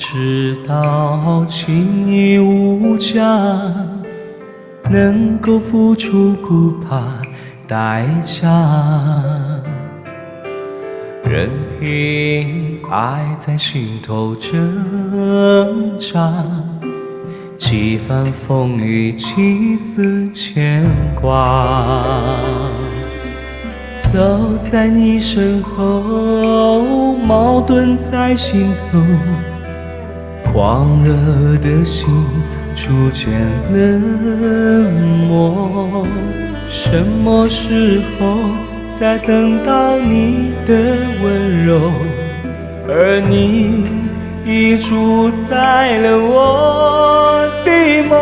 知道情义无价，能够付出不怕代价，任凭爱在心头挣扎，几番风雨，几丝牵挂。走在你身后，矛盾在心头，狂热的心逐渐冷漠。什么时候才等到你的温柔？而你已主宰了我的梦，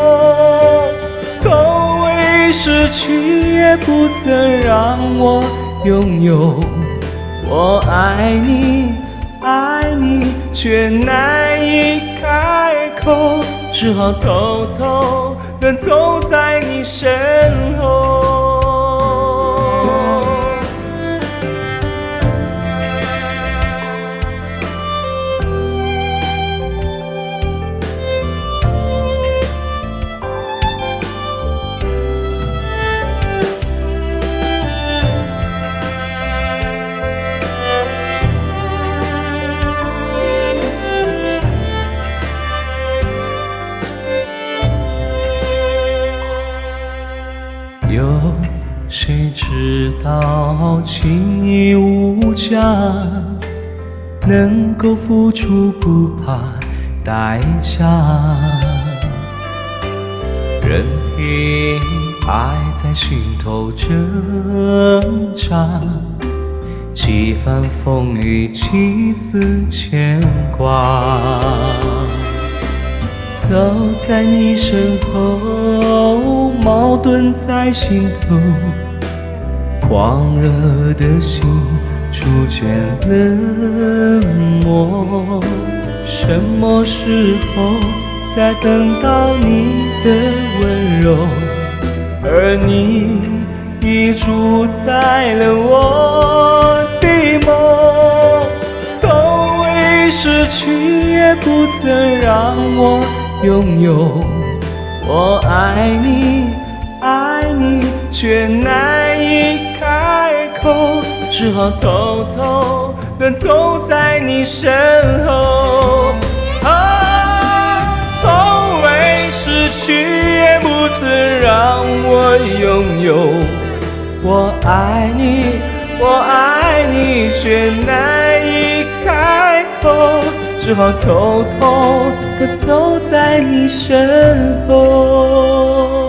从未失去，也不曾让我拥有。我爱你，爱你，却难以开口，只好偷偷地走在你身后。有谁知道情义无价，能够付出不怕代价，任凭爱在心头挣扎，几番风雨，几丝牵挂。走在你身后，矛盾在心头，狂热的心逐渐冷漠。什么时候才等到你的温柔？而你已主宰了我的梦，从未失去，也不曾让我拥有。我爱你，爱你，却难以开口，只好偷偷地走在你身后。从未失去，也不曾让我拥有。我爱你，我爱你，却难以开口，只好偷偷地走在你身后。